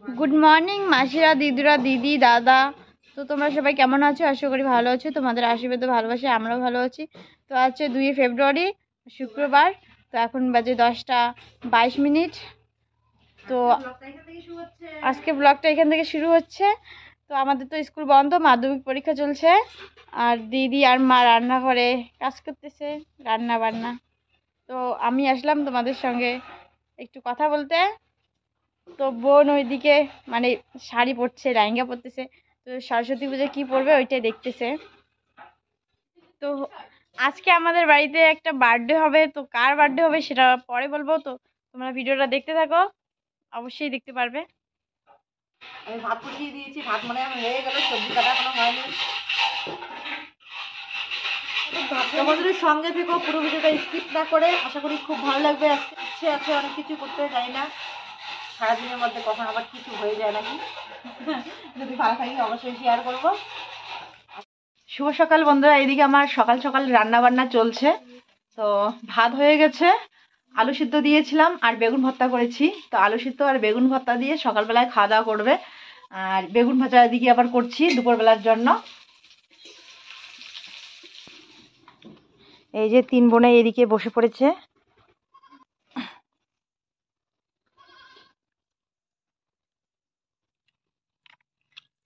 Good morning মাসিরা, দিদিরা, দিদি, দাদা। তো তোমরা সবাই কেমন আছো? আশা করি ভালো আছো। তোমাদের আশীর্বাদে ভালোবাসে আমরাও ভালো আছি। তো আজকে 2 ফেব্রুয়ারি শুক্রবার। তো এখন বাজে 10:22। তো আজকে ব্লগটা এখান থেকে শুরু হচ্ছে। তো আমাদের তো স্কুল বন্ধ, মাধ্যমিক পরীক্ষা চলছে। আর দিদি আর মা রান্নাঘরে কাজ করতেছে, রান্না বান্না। তো আমি আসলাম তোমাদের সঙ্গে একটু কথা বলতে। তো বোন ওইদিকে মানে শাড়ি পরছে, লেহেঙ্গা পরতেছে। তো সরস্বতী পুজোয় কি পরবে ওইটাই দেখতেছে। তো আজকে আমাদের বাড়িতে একটা বার্থডে হবে। তো কার বার্থডে হবে সেটা পরে বলবো। তো তোমরা ভিডিওটা দেখতে থাকো, অবশ্যই দেখতে পারবে। আমি ভাত বসিয়ে দিয়েছি, ভাত মনে হয় হয়ে গেল, সবজি কাটা এখনো হয়নি। তোমাদের সঙ্গে থেকো, পুরো ভিডিওটা স্কিপ না করে। আশা করি খুব ভালো লাগবে। ইচ্ছে আছে অনেক কিছু করতে, যাই না সারাদিনের মধ্যে কখন আবার কিছু হয়ে যায় নাকি। যদি ভালো থাকি অবশ্যই শেয়ার করবো। শুভ সকাল বন্ধুরা, এদিকে আমার সকাল সকাল রান্না বান্না চলছে। তো ভাত হয়ে গেছে, আলু সিদ্ধ দিয়েছিলাম আর বেগুন ভর্তা করেছি। তো আলু সিদ্ধ আর বেগুন ভর্তা দিয়ে সকালবেলায় খাওয়া দাওয়া করবে। আর বেগুন ভাজা এদিকে আবার করছি দুপুরবেলার জন্য। এই যে 3 বোনে এদিকে বসে পড়েছে।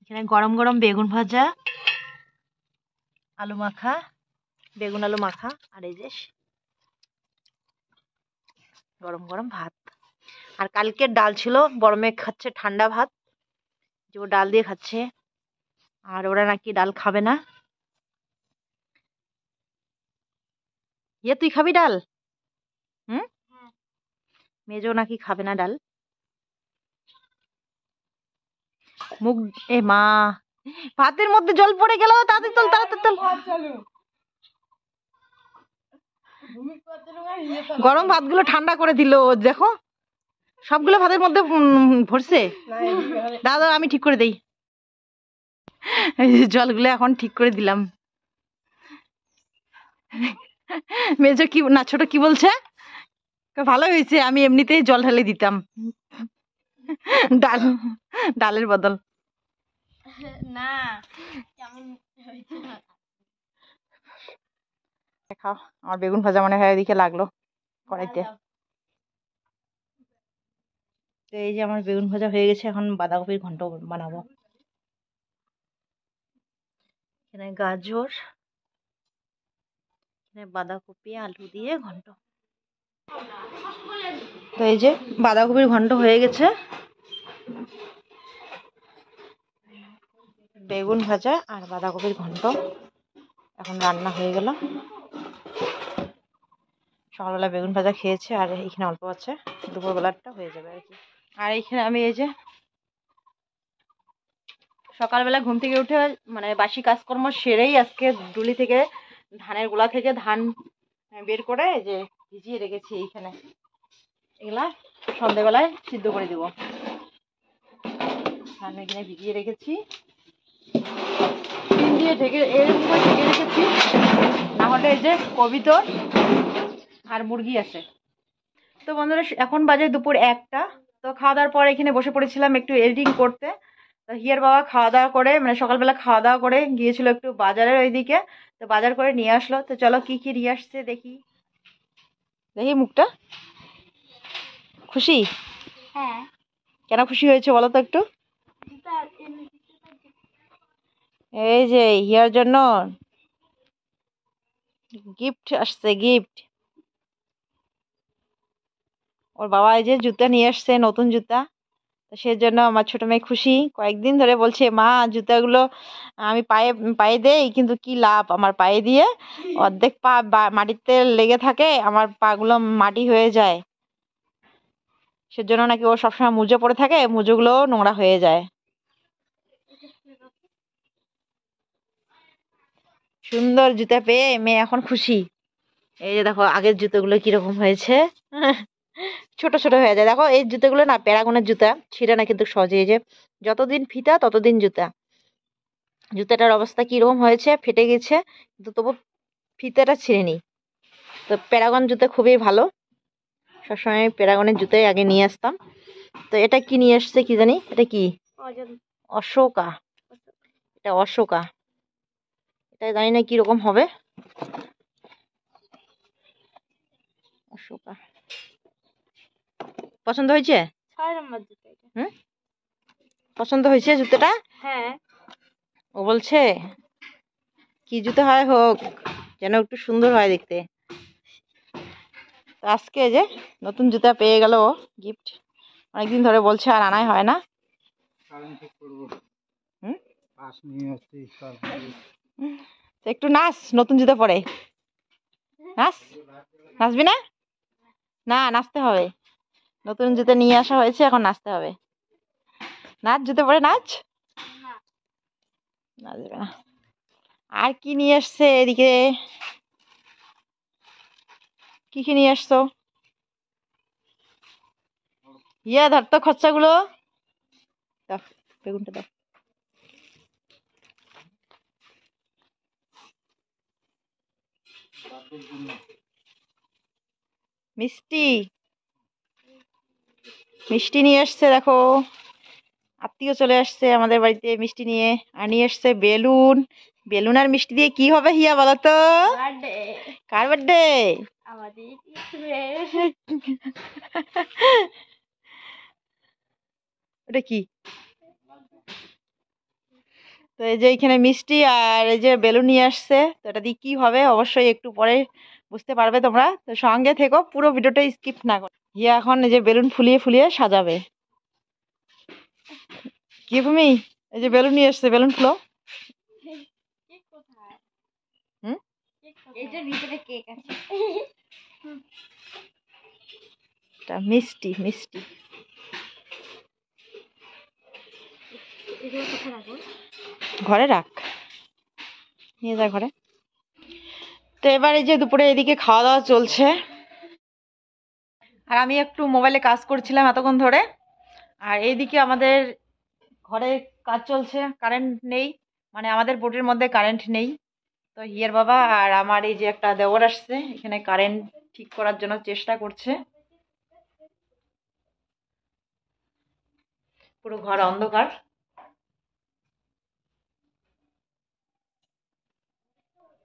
এখানে গরম গরম বেগুন ভাজা, আলু মাখা, বেগুন আলু মাখা, আর এই যে গরম গরম ভাত। আর কালকের ডাল ছিল, বড় মেয়ে খাচ্ছে ঠান্ডা ভাত, যে ও ডাল দিয়ে খাচ্ছে। আর ওরা নাকি ডাল খাবে না। তুই খাবি ডাল? হুম, মেজো নাকি খাবে না ডাল। মুখ, এ মা, ভাতের মধ্যে জল পড়ে গেল। তাড়াতাড়ি তোল, তাড়াতাড়ি তোল। গরম ভাতগুলো ঠান্ডা করে দিল, দেখো সবগুলো ভাতের মধ্যে ভরছে। দাদা আমি ঠিক করে দেই। এই যে জলগুলো এখন ঠিক করে দিলাম। মেজো কি না, ছোট কি বলছে? ভালো হয়েছে, আমি এমনিতেই জল ঢালে দিতাম ডাল, ডালের বদল। না কেমন খাও, আমার বেগুন ভাজা মনে হয় এদিকে লাগলো কড়াইতে। তো এই যে আমার বেগুন ভাজা হয়ে গেছে, এখন বাঁধাকপির ঘন্ট বানাবো। এখানে গাজর, এখানে বাঁধাকপি, আলু দিয়ে ঘন্ট। তো এই যে বাঁধাকপির ঘন্ট হয়ে গেছে, বেগুন ভাজা আর বাঁধাকপির ঘন্ট এখন রান্না হয়ে গেল। সকালবেলা বেগুন ভাজা খেয়েছে আর এখানে অল্প আছে, দুপুরবেলাটা হয়ে যাবে আর কি। আর এইখানে আমি এই যে সকালবেলা ঘুম থেকে উঠে মানে বাসি কাজকর্ম সেরেই আজকে ডুলি থেকে ধানের গোলা থেকে ধান বের করে যে ভিজিয়ে রেখেছি এইখানে। এগুলা সন্ধ্যেবেলায় সিদ্ধ করে দিব। ধান এখানে ভিজিয়ে রেখেছি, টিন দিয়ে ঢেকে এরকম করে ঢেকে রেখেছি, না হলে এই যে কবিতর আর মুরগি আছে। তো বন্ধুরা এখন বাজে দুপুর 1টা। তো খাওয়া দাওয়ার পর এখানে বসে পড়েছিলাম একটু এডিটিং করতে। তো হিয়ার বাবা খাওয়া দাওয়া করে মানে সকালবেলা খাওয়া দাওয়া করে গিয়েছিল একটু বাজারের ওইদিকে। তো বাজার করে নিয়ে আসলো। তো চলো কি কি নিয়ে আসছে দেখি। দেখি মুখটা, খুশি? হ্যাঁ। কেন খুশি হয়েছে বলো তো একটু। এই যে হিয়ার জন্য গিফট আসছে, গিফট। ওর বাবা এই যে জুতা নিয়ে আসছে, নতুন জুতা। তো সেজন্য আমার ছোট মেয়ে খুশি, কয়েকদিন ধরে বলছে মা জুতাগুলো আমি পায়ে পায়ে দেই, কিন্তু কি লাভ, আমার পায়ে দিয়ে অর্ধেক পা মাটিতে লেগে থাকে, আমার পাগুলো মাটি হয়ে যায়। সেজন্য নাকি ও সবসময় মুজো পরে থাকে, মুজোগুলো নোংরা হয়ে যায়। সুন্দর জুতা পেয়ে মেয়ে এখন খুশি। এই যে দেখো আগের জুতোগুলো কিরকম হয়েছে, ছোট ছোট হয়ে যায়। দেখো এই জুতোগুলো না প্যারাগনের জুতা, ছিঁড়ে না কিন্তু সহজে। এই যে যতদিন ফিতা ততদিন জুতা। জুতাটার অবস্থা কিরকম হয়েছে, ফেটে গেছে, কিন্তু তবু ফিতাটা ছিঁড়েনি। তো প্যারাগন জুতো খুবই ভালো, সবসময় প্যারাগনের জুতোই আগে নিয়ে আসতাম। তো এটা কি নিয়ে এসছে কি জানি, এটা কি? অশোকা। এটা অশোকা, এটা জানি না কি রকম হবে। অশোকা পছন্দ হয়েছে? 6 নম্বর জুতো এটা। হুম, পছন্দ হয়েছে জুতোটা? হ্যাঁ। ও বলছে কি জুতো হয় হোক, যেন একটু সুন্দর হয় দেখতে। তো আজকে যে নতুন জুতা পেয়ে গেল গিফট, অনেকদিন ধরে বলছে আর আনাই হয় না। হুম, তো একটু নাচ, নতুন জুতো পরে নাচ। নাচবি না? না, নাচতে হবে। নতুন জুতো নিয়ে আসা হয়েছে, এখন নাচতে হবে। নাচ, জুতো পরে নাচ। নাচবে না। আর কি নিয়ে আসছে এদিকে? কি কি নিয়ে আসছো? ইয়া ধর তো খরচাগুলো দাও, বেগুনটা দাও। মিষ্টি, মিষ্টি নিয়ে আসছে দেখো, আত্মীয় চলে আসছে আমাদের বাড়িতে মিষ্টি নিয়ে। আর নিয়ে আসছে বেলুন। বেলুন আর মিষ্টি দিয়ে কি হবে হিয়া বলো তো? বার্থডে। কার বার্থডে? আমাদের ওটা কি? তো এই যে এখানে মিষ্টি আর এই যে বেলুন নিয়ে আসছে, তো এটা দিয়ে কি হবে অবশ্যই একটু পরে বুঝতে পারবে তোমরা। তো সঙ্গে থেকো, পুরো ভিডিওটা স্কিপ না করো। হিয়া এখন এই যে বেলুন ফুলিয়ে ফুলিয়ে সাজাবে। কি ভূমি, এই যে বেলুন নিয়ে আসছে, বেলুন ফুলো। হুম, এটার ভিতরে কেক আছে। এটা মিষ্টি, মিষ্টি। এগুলো কোথায় রাখবো? ঘরে রাখ, নিয়ে যা ঘরে। তো এবার এই যে দুপুরে এদিকে খাওয়া দাওয়া চলছে, আর আমি একটু মোবাইলে কাজ করছিলাম এতক্ষণ ধরে। আর এইদিকে আমাদের ঘরে কাজ চলছে, কারেন্ট নেই, মানে আমাদের বোর্ডের মধ্যে কারেন্ট নেই। তো হিয়ার বাবা আর আমার এই যে একটা দেওর আসছে, এখানে কারেন্ট ঠিক করার জন্য চেষ্টা করছে। পুরো ঘর অন্ধকার।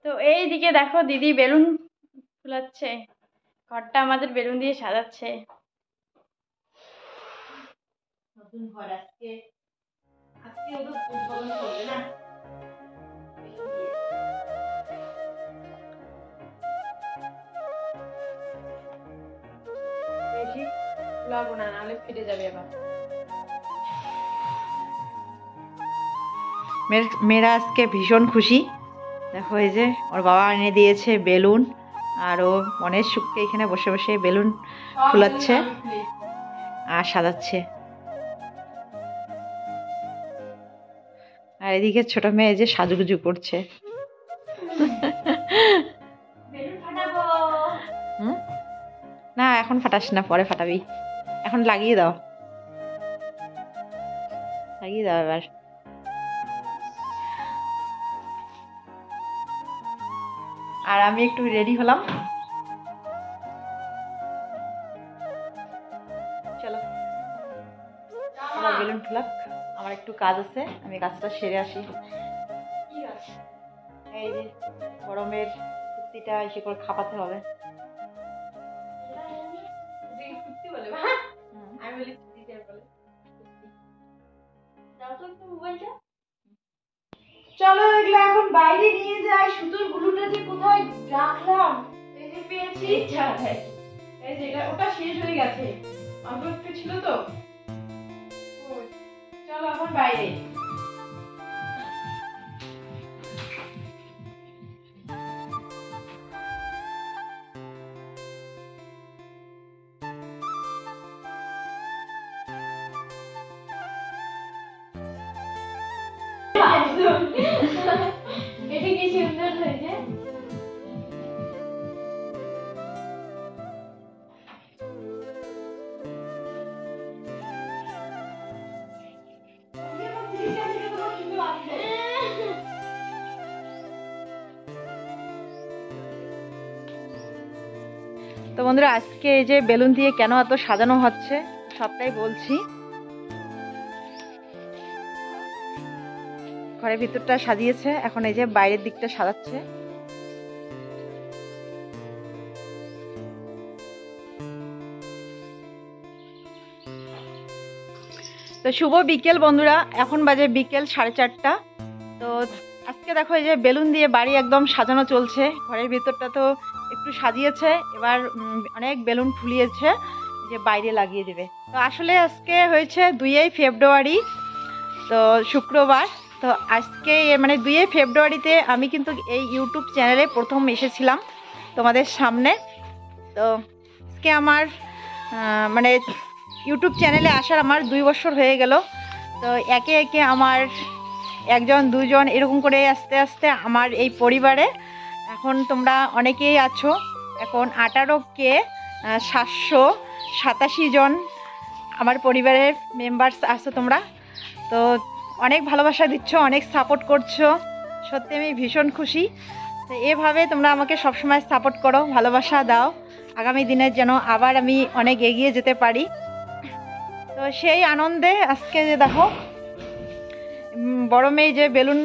তো এইদিকে দেখো দিদি বেলুন ফুলাচ্ছে, ঘরটা আমাদের বেলুন দিয়ে সাজাচ্ছে। নতুন ঘর আজকে, আজকে ওদের উদ্বোধন করবে না। বেশি ফুলাবো না, নাহলে ফেটে যাবে আবার। মেয়েরা আজকে ভীষণ খুশি। দেখো এই যে ওর বাবা এনে দিয়েছে বেলুন, আর ও মনের সুখে এখানে বসে বসে বেলুন ফুলাচ্ছে আর সাজাচ্ছে। আর এদিকে ছোট মেয়ে যে সাজুগুজু করছে। হুম, না এখন ফাটাস না, পরে ফাটাবি, এখন লাগিয়ে দাও, লাগিয়ে দাও এবার। আর আমি একটু রেডি হলাম, চলো এবার বেলুন ফুলাক। আমার একটু কাজ আছে, আমি কাজটা সেরে আসি। এই যে গরমের কুর্তিটা এসে করে খাপাতে হবে। চলো এগুলো এখন বাইরে নিয়ে যাই। সুতোর গুলোটা যে কোথায় রাখলাম, এই যে পেয়েছি। এই যে এটা, ওটা শেষ হয়ে গেছে, অল্প একটু ছিল তো। চলো এখন বাইরে। এটা কি সুন্দর হয়েছে। তো বন্ধুরা আজকে এই যে বেলুন দিয়ে কেন এত সাজানো হচ্ছে, সবটাই বলছি। ঘরের ভিতরটা সাজিয়েছে, এখন এই যে বাইরের দিকটা সাজাচ্ছে। তো শুভ বিকেল বন্ধুরা, এখন বাজে বিকেল 4:30। তো আজকে দেখো এই যে বেলুন দিয়ে বাড়ি একদম সাজানো চলছে। ঘরের ভিতরটা তো একটু সাজিয়েছে, এবার অনেক বেলুন ফুলিয়েছে যে বাইরে লাগিয়ে দেবে। তো আসলে আজকে হয়েছে 2 ফেব্রুয়ারি, তো শুক্রবার। তো আজকে মানে 2 ফেব্রুয়ারিতে আমি কিন্তু এই ইউটিউব চ্যানেলে প্রথম এসেছিলাম তোমাদের সামনে। তো আজকে আমার মানে ইউটিউব চ্যানেলে আসার আমার 2 বছর হয়ে গেল। তো একে একে আমার 1জন 2জন এরকম করে আস্তে আস্তে আমার এই পরিবারে এখন তোমরা অনেকেই আছো। এখন 18K 787 জন আমার পরিবারের মেম্বার্স আছো তোমরা। তো অনেক ভালোবাসা দিচ্ছ, অনেক সাপোর্ট করছো, সত্যি আমি ভীষণ খুশি। তো এভাবে তোমরা আমাকে সবসময় সাপোর্ট করো, ভালোবাসা দাও, আগামী দিনের যেন আবার আমি অনেক এগিয়ে যেতে পারি। তো সেই আনন্দে আজকে যে দেখো বড় মেয়ে যে বেলুন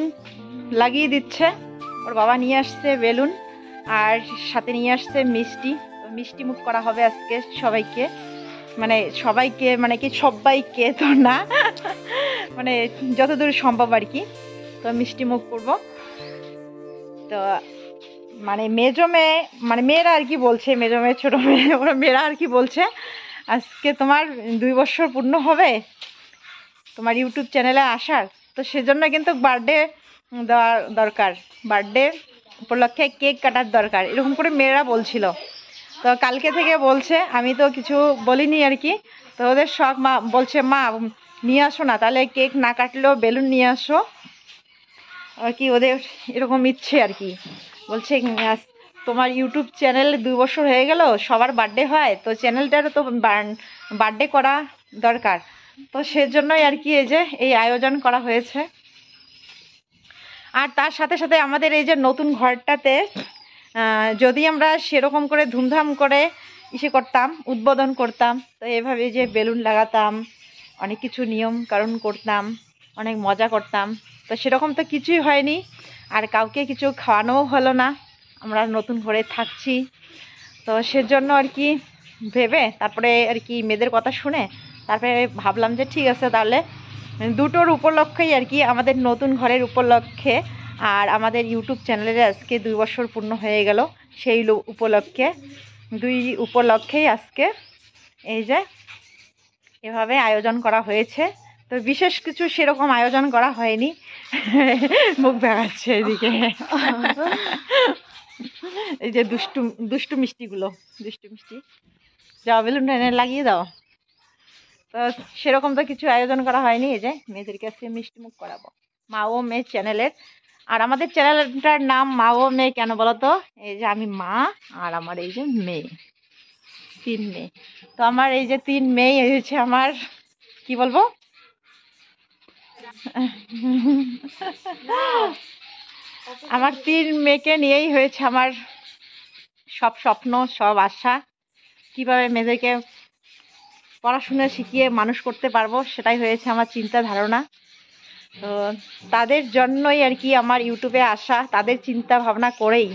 লাগিয়ে দিচ্ছে, ওর বাবা নিয়ে আসছে বেলুন আর সাথে নিয়ে আসছে মিষ্টি। তো মিষ্টি মুখ করা হবে আজকে সবাইকে, মানে কি সবাইকে তো না, মানে যতদূর সম্ভব আর কি। তো মিষ্টি মুখ করব। তো মানে মেয়েরা আর কি বলছে, মেজো মেয়ে ছোটো মেয়ে ওরা মেয়েরা আর কি বলছে, আজকে তোমার 2 বছর পূর্ণ হবে তোমার ইউটিউব চ্যানেলে আসার। তো সেজন্য কিন্তু বার্থডে দেওয়া দরকার, বার্থডে উপলক্ষে কেক কাটার দরকার, এরকম করে মেয়েরা বলছিল। তো কালকে থেকে বলছে, আমি তো কিছু বলিনি আর কি। তো ওদের শখ, মা বলছে মা নিয়ে আসো না, তাহলে কেক না কাটলেও বেলুন নিয়ে আসো আর কি, ওদের এরকম ইচ্ছে আর কি। বলছে তোমার ইউটিউব চ্যানেল 2 বছর হয়ে গেল, সবার বার্থডে হয়, তো চ্যানেলটারও তো বার্থডে করা দরকার। তো সেজন্যই আর কি এই যে এই আয়োজন করা হয়েছে। আর তার সাথে সাথে আমাদের এই যে নতুন ঘরটাতে যদি আমরা সেরকম করে ধুমধাম করে করতাম, উদ্বোধন করতাম, তো এভাবে যে বেলুন লাগাতাম, অনেক কিছু নিয়ম কারণ করতাম, অনেক মজা করতাম। তো সেরকম তো কিছুই হয়নি, আর কাউকে কিছু খাওয়ানোও হলো না, আমরা নতুন ঘরে থাকছি। তো সেজন্য আর কি ভেবে তারপরে আর কি মেয়েদের কথা শুনে তারপরে ভাবলাম যে ঠিক আছে, তাহলে দুটোর উপলক্ষেই আর কি, আমাদের নতুন ঘরের উপলক্ষে আর আমাদের ইউটিউব চ্যানেলের আজকে 2 বছর পূর্ণ হয়ে গেল, সেই উপলক্ষে 2 উপলক্ষেই আজকে এই যে এভাবে আয়োজন করা হয়েছে। তো বিশেষ কিছু সেরকম আয়োজন করা হয়নি। মুখ দেখাচ্ছে এদিকে, এই যে দুষ্টু মিষ্টিগুলো, দুষ্টু মিষ্টি যাও বেলুন এনে লাগিয়ে দাও। তো সেরকম তো কিছু আয়োজন করা হয়নি, এই যে মেয়েদেরকে আজকে মিষ্টি মুখ করাবো মা ও মেয়ে চ্যানেলের। আর আমাদের চ্যানেলটার নাম মা ও মেয়ে কেন বলো তো, এই যে আমি মা আর আমার এই যে মেয়ে, 3 মেয়ে। তো আমার এই যে 3 মেয়ে হয়েছে আমার কি বলবো, আমার 3 মেয়েকে নিয়েই হয়েছে আমার সব স্বপ্ন, সব আশা, কিভাবে মেয়েদেরকে পড়াশোনা শিখিয়ে মানুষ করতে পারবো সেটাই হয়েছে আমার চিন্তা ধারণা। তো তাদের জন্যই আর কি আমার ইউটিউবে আসা, তাদের চিন্তা ভাবনা করেই,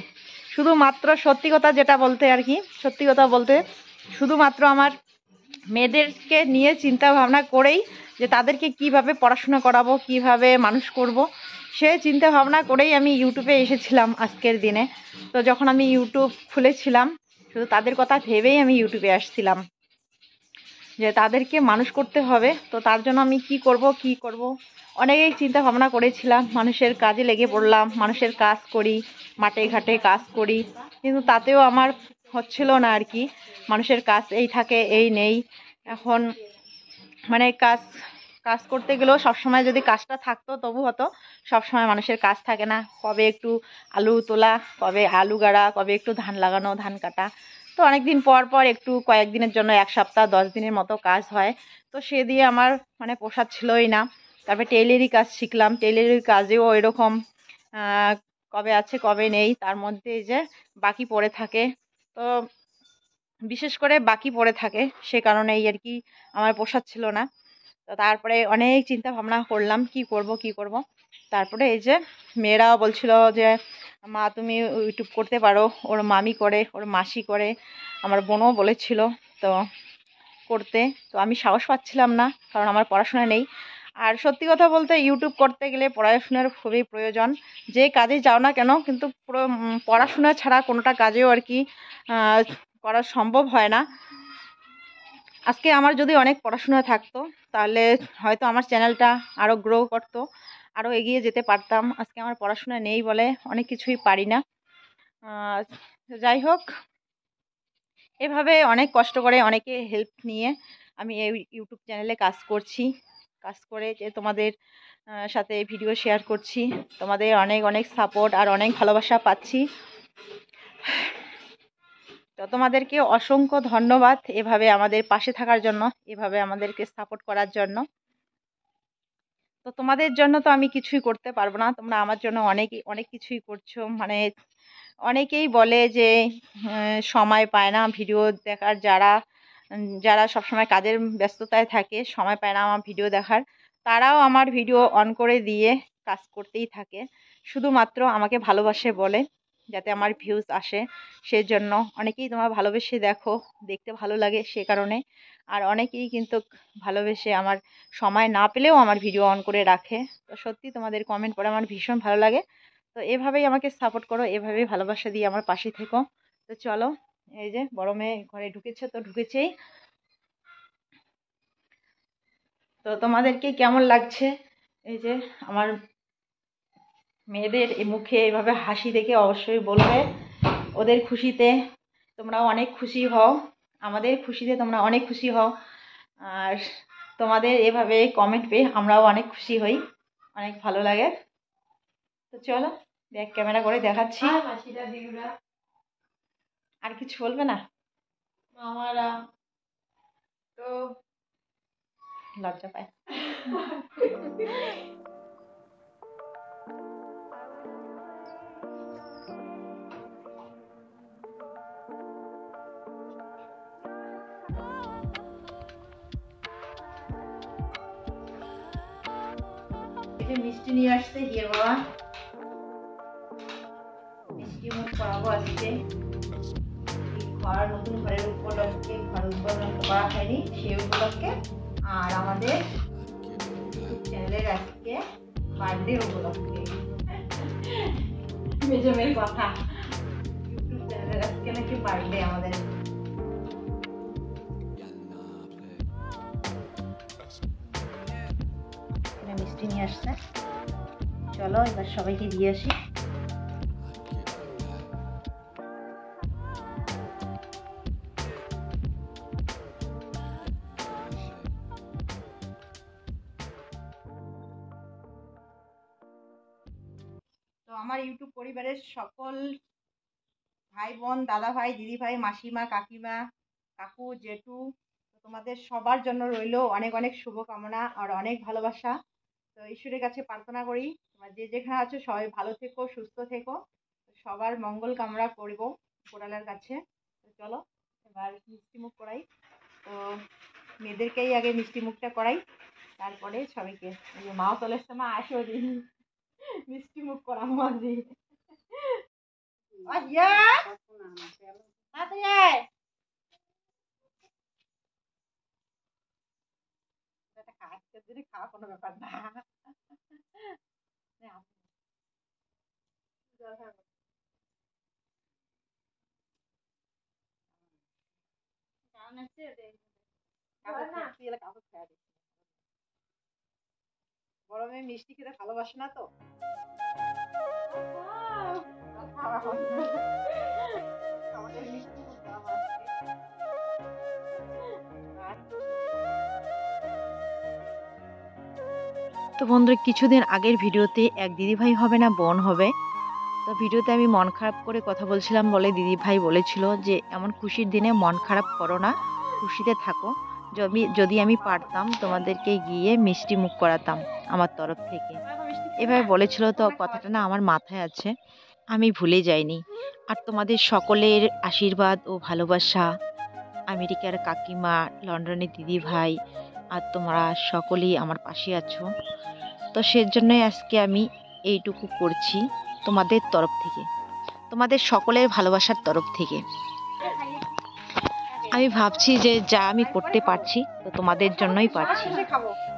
শুধুমাত্র সত্যি কথা যেটা বলতে আর কি, সত্যি কথা বলতে শুধুমাত্র আমার মেয়েদেরকে নিয়ে চিন্তা ভাবনা করেই যে তাদেরকে কিভাবে পড়াশোনা করাবো, কিভাবে মানুষ করব, সে চিন্তা ভাবনা করেই আমি ইউটিউবে এসেছিলাম আজকের দিনে। তো যখন আমি ইউটিউব খুলেছিলাম শুধু তাদের কথা ভেবেই আমি ইউটিউবে আসছিলাম, যে তাদেরকে মানুষ করতে হবে। তো তার জন্য আমি কি করব অনেকেই চিন্তা ভাবনা করেছিলাম, মানুষের কাজে লেগে পড়লাম, মানুষের কাজ করি, মাঠে ঘাটে কাজ করি, কিন্তু তাতেও আমার হচ্ছিল না আর কি। মানুষের কাজ এই থাকে এই নেই, এখন মানে কাজ করতে গেলেও সবসময় যদি কাজটা থাকতো তবু হতো, সবসময় মানুষের কাজ থাকে না, কবে একটু আলু তোলা, কবে আলু গাড়া, কবে একটু ধান লাগানো, ধান কাটা। তো অনেকদিন পর পর একটু কয়েকদিনের জন্য 1 সপ্তাহ 10 দিনের মতো কাজ হয়। তো সে দিয়ে আমার মানে পোষাচ্ছিলই না। তারপরে টেইলারি কাজ শিখলাম, টেইলারি কাজেও এরকম কবে আছে কবে নেই, তার মধ্যে এই যে বাকি পড়ে থাকে। তো বিশেষ করে বাকি পড়ে থাকে, সে কারণে এই আর কি আমার পোষাচ্ছিল না। তো তারপরে অনেক চিন্তা ভাবনা করলাম কি করব। তারপরে এই যে মেয়েরাও বলছিল যে মা তুমি ইউটিউব করতে পারো, ওর মামি করে, ওর মাসি করে, আমার বোনও বলেছিল তো করতে। তো আমি সাহস পাচ্ছিলাম না, কারণ আমার পড়াশোনা নেই। আর সত্যি কথা বলতে ইউটিউব করতে গেলে পড়াশোনার খুবই প্রয়োজন। যে কাজে যাও না কেন, কিন্তু পড়াশোনা ছাড়া কোনোটা কাজেও আর কি করা সম্ভব হয় না। আজকে আমার যদি অনেক পড়াশোনা থাকতো তাহলে হয়তো আমার চ্যানেলটা আরও গ্রো করতো, আরও এগিয়ে যেতে পারতাম। আজকে আমার পড়াশোনা নেই বলে অনেক কিছুই পারি না। যাই হোক, এভাবে অনেক কষ্ট করে অনেকে হেল্প নিয়ে আমি এই ইউটিউব চ্যানেলে কাজ করছি। কাজ করে যে তোমাদের সাথে ভিডিও শেয়ার করছি, তোমাদের অনেক অনেক সাপোর্ট আর অনেক ভালোবাসা পাচ্ছি। তো তোমাদেরকে অসংখ্য ধন্যবাদ এভাবে আমাদের পাশে থাকার জন্য, এভাবে আমাদেরকে সাপোর্ট করার জন্য। তো তোমাদের জন্য তো আমি কিছুই করতে পারবো না, তোমরা আমার জন্য অনেক অনেক কিছুই করছো। মানে অনেকেই বলে যে সময় পায় না ভিডিও দেখার, যারা সবসময় কাজের ব্যস্ততায় থাকে, সময় পায় না আমার ভিডিও দেখার, তারাও আমার ভিডিও অন করে দিয়ে কাজ করতেই থাকে, শুধুমাত্র আমাকে ভালোবাসে বলে, যাতে আমার ভিউজ আসে সেজন্য। অনেকেই তোমার ভালোবেসে দেখো, দেখতে ভালো লাগে সে কারণে। আর অনেকেই কিন্তু ভালোবেসে আমার সময় না পেলেও আমার ভিডিও অন করে রাখে। তো সত্যি তোমাদের কমেন্ট পড়ে আমার ভীষণ ভালো লাগে। তো এভাবেই আমাকে সাপোর্ট করো, এভাবেই ভালোবাসা দিয়ে আমার পাশে থেকো। তো চলো, এই যে বড় মেয়ে ঘরে ঢুকেছে, তো ঢুকেছেই। তো তোমাদেরকে কেমন লাগছে এই যে আমার মেয়েদের মুখে এভাবে হাসি দেখে অবশ্যই বলবে। ওদের খুশিতে তোমরাও অনেক খুশি হও, আমাদের খুশিতে তোমরা অনেক খুশি হও। আর তোমাদের এভাবে কমেন্ট পেয়ে আমরাও অনেক খুশি হই, অনেক ভালো লাগে। তো চলো ব্যাক ক্যামেরা করে দেখাচ্ছি। মাসিরা দিদিরা আর কিছু বলবে না? মামারা তো লজ্জা পায়। মিষ্টি নিয়ে আসছে হিয়ে বাবা, মিষ্টি মুখ করাবো আজকে। ঘর নতুন ঘরের উপলক্ষে, ঘর উদ্বোধন করা হয়নি সেই উপলক্ষে, আর আমাদের ইউটিউব চ্যানেলের আজকে বার্থডে উপলক্ষে। মেজো মেয়ের কথা, ইউটিউব চ্যানেলের আজকে নাকি বার্থডে আমাদের। মিষ্টি নিয়ে আসছে, চলো এবার সবাইকে দিয়ে আসি। তো আমার ইউটিউব পরিবারের সকল ভাই বোন, দাদা ভাই, দিদি ভাই, মাসিমা, কাকিমা, কাকু, জেঠু, তোমাদের সবার জন্য রইল অনেক অনেক শুভকামনা আর অনেক ভালোবাসা। তো ঈশ্বরের কাছে প্রার্থনা করি তোমরা যে যেখানে আছো সবাই ভালো থেকো, সুস্থ থেকো, সবার মঙ্গল কামনা করব কোরালার কাছে। তো চলো এবার মিষ্টি মুখ করাই। তো মেয়েদেরকেই আগে মিষ্টি মুখটা করাই, তারপরে সবাইকে। মাও চলে এসছে, মা আসো দিন মিষ্টি মুখ করাবো আজি। খাওয়া কোনো ব্যাপার না। বড় মেয়ে মিষ্টি খেতে ভালোবাসে না তো। আমাদের মিষ্টি খুব দাম আছে। তো বন্ধুরা, কিছুদিন আগের ভিডিওতে এক দিদিভাই হবে না বোন হবে, তো ভিডিওতে আমি মন খারাপ করে কথা বলছিলাম বলে দিদিভাই বলেছিল যে এমন খুশির দিনে মন খারাপ করো না, খুশিতে থাকো। যদি আমি পারতাম তোমাদেরকে গিয়ে মিষ্টি মুখ করাতাম আমার তরফ থেকে, এভাবে বলেছিল। তো কথাটা না আমার মাথায় আছে, আমি ভুলে যাইনি। আর তোমাদের সকলের আশীর্বাদ ও ভালোবাসা আমেরিকার কাকিমা, লন্ডনের দিদি ভাই আর তোমরা সকলেই আমার পাশে আছো। তো সেজন্যই আজকে আমি এইটুকু করছি তোমাদের তরফ থেকে, তোমাদের সকলের ভালোবাসার তরফ থেকে। আমি ভাবছি যে যা আমি করতে পারছি তো তোমাদের জন্যই পারছি।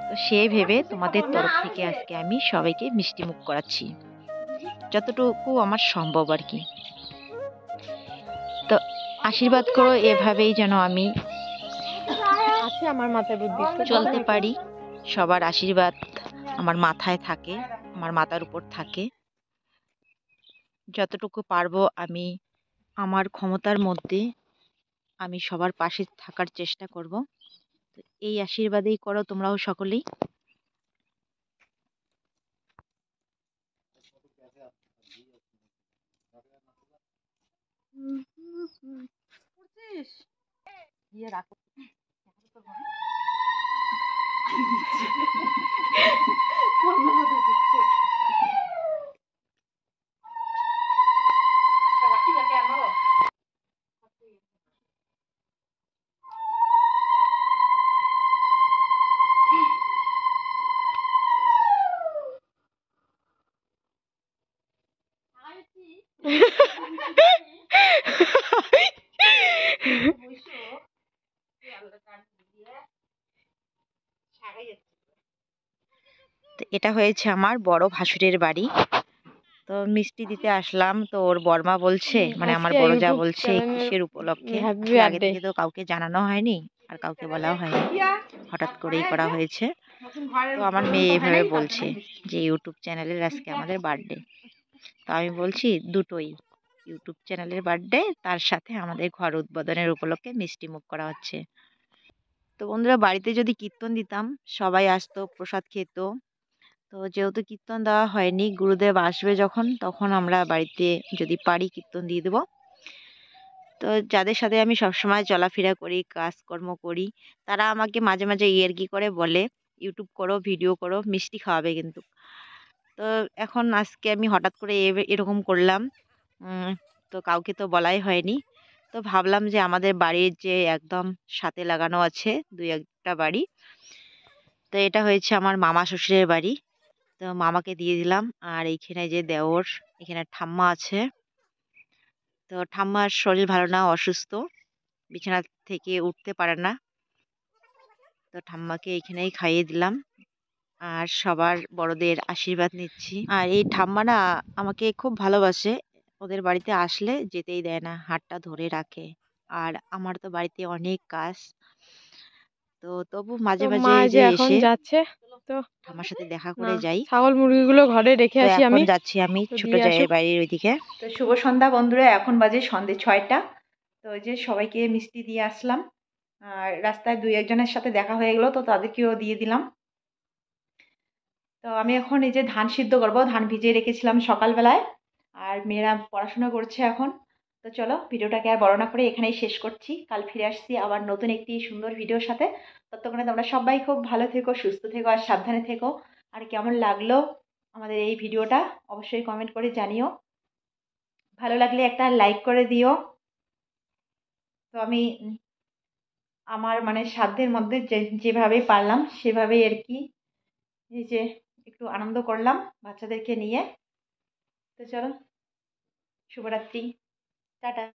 তো সেই ভেবে তোমাদের তরফ থেকে আজকে আমি সবাইকে মিষ্টি মুখ করাচ্ছি, যতটুকু আমার সম্ভব আর কি। তো আশীর্বাদ করো এভাবেই যেন আমি আমার মাথায় বুদ্ধি চলতে পারি। সবার আশীর্বাদ আমার মাথায় থাকে, আমার মাথার উপর থাকে। যতটুকু পারবো আমি আমার ক্ষমতার মধ্যে আমি সবার পাশে থাকার চেষ্টা করব। তো এই আশীর্বাদেই করো তোমরাও সকলেই। তো এটা হয়েছে আমার বড় ভাসুরের বাড়ি। তো মিষ্টি দিতে আসলাম, তো ওর বর্মা বলছে, মানে আমার বড় যা বলছে কিসের উপলক্ষে। আগে থেকে তো কাউকে জানানো হয়নি আর কাউকে বলাও হয়নি, হঠাৎ করেই করা হয়েছে। তো আমার মেয়ে এভাবে বলছে যে ইউটিউব চ্যানেলের আজকে আমাদের বার্থডে। তো আমি বলছি দুটোই, ইউটিউব চ্যানেলের বার্থডে তার সাথে আমাদের ঘর উদ্বোধনের উপলক্ষে মিষ্টি মুখ করা হচ্ছে। তো বন্ধুরা, বাড়িতে যদি কীর্তন দিতাম সবাই আসতো, প্রসাদ খেত। তো যেহেতু কীর্তন দেওয়া হয়নি, গুরুদেব আসবে যখন তখন আমরা বাড়িতে যদি পারি কীর্তন দিয়ে দেবো। তো যাদের সাথে আমি সবসময় চলাফেরা করি, কাজকর্ম করি, তারা আমাকে মাঝে মাঝে ইয়ার্কি করে বলে ইউটিউব করো, ভিডিও করো, মিষ্টি খাওয়াবে কিন্তু। তো এখন আজকে আমি হঠাৎ করে এরকম করলাম। তো কাউকে তো বলাই হয়নি। তো ভাবলাম যে আমাদের বাড়ির যে একদম সাথে লাগানো আছে দুই একটা বাড়ি, তো এটা হয়েছে আমার মামা শ্বশুরের বাড়ি। তো মামাকে দিয়ে দিলাম। আর এইখানে যে দেওর, এখানে ঠাম্মা আছে। তো ঠাম্মার শরীর ভালো না, অসুস্থ, বিছানা থেকে উঠতে পারে না। তো ঠাম্মাকে এখানেই খাইয়ে দিলাম আর সবার বড়দের আশীর্বাদ নিচ্ছি। আর এই ঠাম্মা না আমাকে খুব ভালোবাসে, ওদের বাড়িতে আসলে যেতেই দেয় না, হাতটা ধরে রাখে। আর আমার তো বাড়িতে অনেক কাজ, তো তবু মাঝে মাঝে মা যে যে এখন এসে যাচ্ছে, তো ঠাম্মার সাথে দেখা না করে যাই। ছাগল মুরগিগুলো ঘরে রেখে তো আসি এখন আমি, যাচ্ছি আমি তো ছোট দিয়ে জায়ের আসুক। বাড়ির ওইদিকে। তো শুভ সন্ধ্যা বন্ধুরা, এখন বাজে সন্ধে 6টা। তো ওই যে সবাইকে মিষ্টি দিয়ে আসলাম, আর রাস্তায় দুই একজনের সাথে দেখা হয়ে গেলো, তো তাদেরকেও দিয়ে দিলাম। তো আমি এখন এই যে ধান সিদ্ধ করবো, ধান ভিজিয়ে রেখেছিলাম সকালবেলায়, আর মেয়েরা পড়াশোনা করছে এখন। তো চলো ভিডিওটাকে আর বড় না করে এখানেই শেষ করছি। কাল ফিরে আসছি আবার নতুন একটি সুন্দর ভিডিওর সাথে। ততক্ষণে তোমরা সবাই খুব ভালো থেকো, সুস্থ থেকো আর সাবধানে থেকো। আর কেমন লাগলো আমাদের এই ভিডিওটা অবশ্যই কমেন্ট করে জানিও। ভালো লাগলে একটা লাইক করে দিও। তো আমি আমার মানে সাধ্যের মধ্যে যেভাবে পারলাম সেভাবেই আর কি, এই যে একটু আনন্দ করলাম বাচ্চাদেরকে নিয়ে। তো চলো, শুভরাত্রি, টাটা।